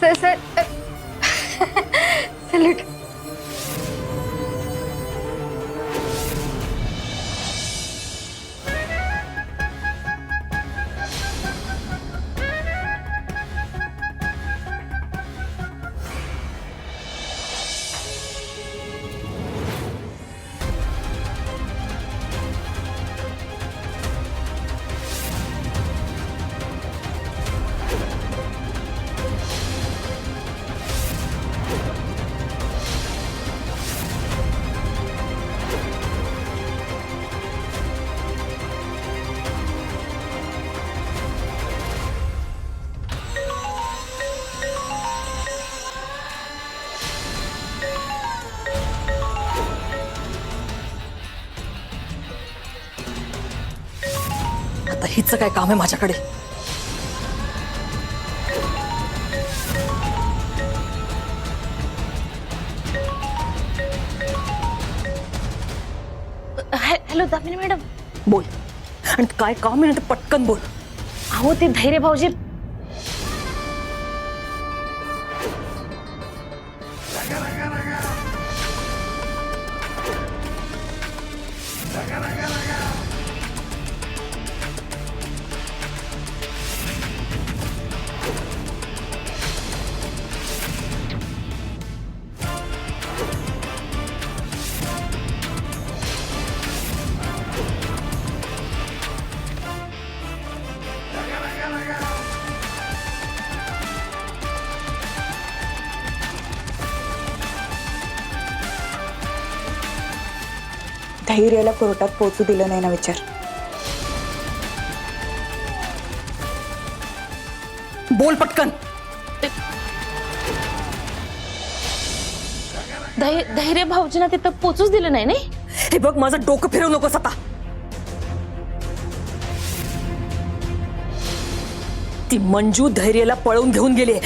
Sir sir salute. आता हिचं काय काम आहे माझ्याकडे? Hello Damini madam. बोल. आणि काय काम आहे ना ते पटकन बोल. अहो ते धैर्य भाऊजी धैर्याला कोर्टात पोहोचू दिलं नाही ना विचार. बोल पटकन. धैर्य भाऊजींना तिथं पोचूच दिलं नाही नाही. हे बघ माझं डोकं फिरवू नकोस आता. ती मंजू धैर्याला पळवून घेऊन गेली.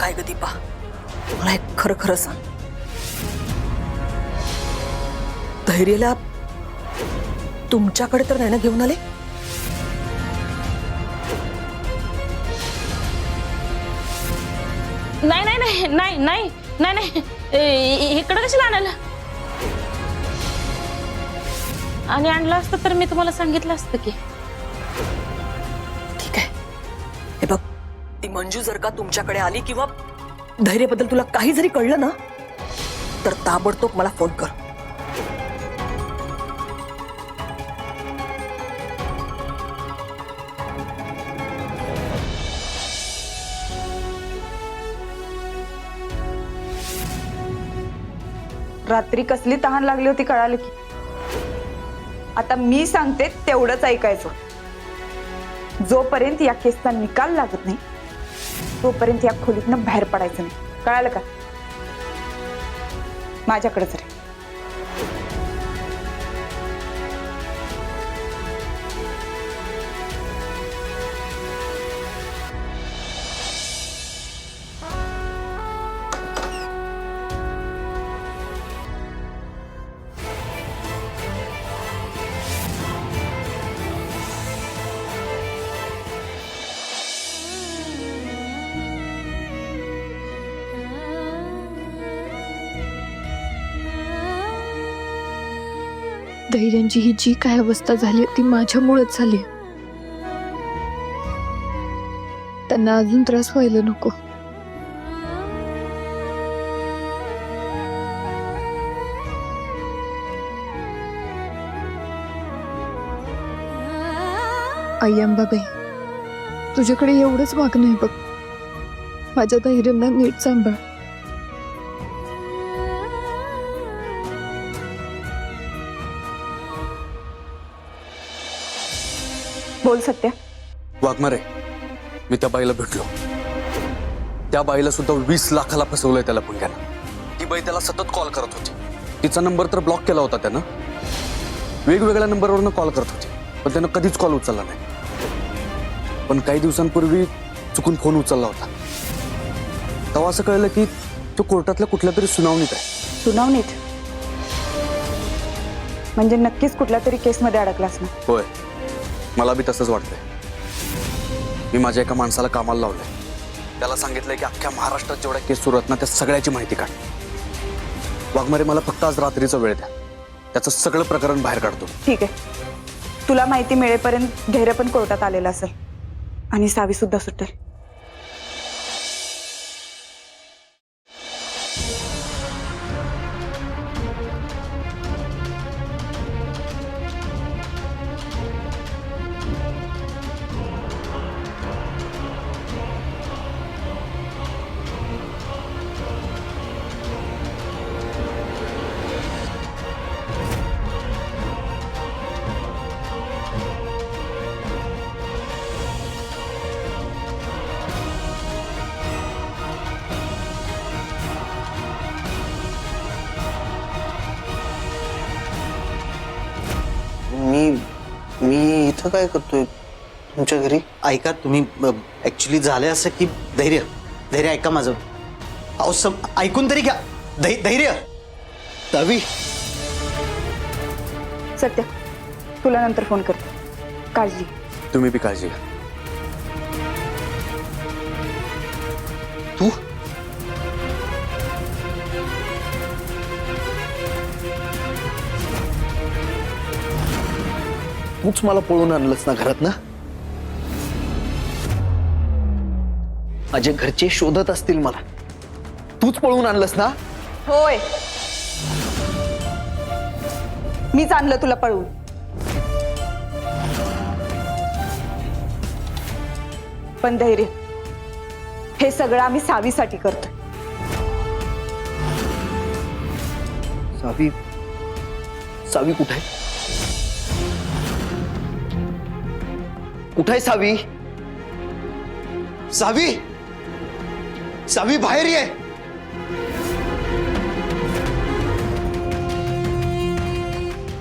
काय ग दीपा, मला एक खरं खरं सांग. धैर्याला तुमच्याकडे तर नाही ना घेऊन आले? नाही नाही नाही नाही नाही नाही नाही इकडं कशाला आणायला? आणि आणलं असतं तर मी तुम्हाला सांगितलं असतं की. ठीक आहे. हे बघ, ती मंजू जर का तुमच्याकडे आली किंवा धैर्याबद्दल तुला काही जरी कळलं ना तर ताबडतोब मला फोन कर. रात्री कसली तहान लागली होती कळालं की. आता मी सांगते तेवढंच ऐकायचं. जोपर्यंत या केसचा निकाल लागत नाही तोपर्यंत या खोलीतनं बाहेर पडायचं नाही. कळालं का? माझ्याकडेच रे. धैर्यांची ही जी काय अवस्था झाली ती माझ्यामुळेच झाली. त्यांना अजून त्रास व्हायला नको. आई अंबाबाई, तुझ्याकडे एवढंच मागणं आहे बघ. माझ्या धैर्यांना नीट सांभाळ. बोल सत्या. वाघमारे, मी त्या बाईला भेटलो. त्या बाईला सुद्धा 20 लाखाला फसवलंय त्याला पुण्याला. ती बाई त्याला सतत कॉल करत होती. तिचा नंबर तर ब्लॉक केला होता त्यानं. वेगवेगळ्या नंबरवरनं कॉल करत होती पण त्यानं कधीच कॉल उचलला नाही. पण काही दिवसांपूर्वी चुकून फोन उचलला होता. तेव्हा असं कळलं की तो कोर्टातल्या कुठल्या तरी सुनावणीत आहे. सुनावणीत? म्हणजे नक्कीच कुठल्या तरी केसमध्ये अडकलास ना? होय. मला बी तसंच वाटतंय. मी माझ्या एका माणसाला कामाला लावलंय. त्याला सांगितलंय की अख्ख्या महाराष्ट्रात जेवढ्या केस सुरू आहेत ना त्या सगळ्याची माहिती काढ. वाघमारे मला फक्त आज रात्रीचा वेळ द्या. त्याचं सगळं प्रकरण बाहेर काढतो. ठीक आहे, तुला माहिती मिळेपर्यंत धैर्य पण कोर्टात आलेला असेल आणि सावी सुद्धा सुटेल. मी इथं काय करतोय तुमच्या घरी? ऐका तुम्ही, ऍक्च्युली झालंय असं की धैर्य धैर्य ऐका माझं. अहो ऐकून तरी घ्या. धैर्य सावी. सत्य, तुला नंतर फोन करते. काळजी घे. तुम्ही बी काळजी घ्या. तू तूच मला पळून आणलंस ना घरात ना. माझे घरचे शोधत असतील मला. तूच पळून आणलंस ना. होय, मीच आणलं तुला पळवून. पण धैर्य, हे सगळं आम्ही सावीसाठी करतोय. सावी सावी कुठे आहे? कुठे आहे सावी? सावी सावी बाहेर ये.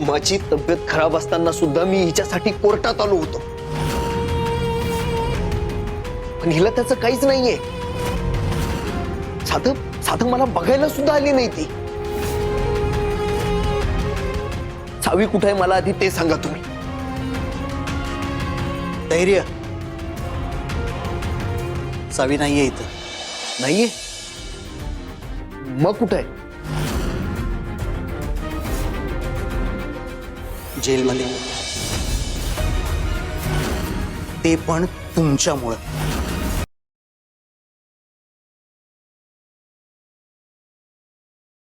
माझी तब्येत खराब असताना सुद्धा मी हिच्यासाठी कोर्टात आलो होतो, पण हिला त्याचं काहीच नाहीये. साधं साधं मला बघायला सुद्धा आली नाही ती. सावी कुठे आहे मला आधी ते सांगा तुम्ही. धैर्य, सावी नाहीये इथं. नाहीये? मग कुठे आहे? जेलमध्ये. ते पण तुमच्यामुळं.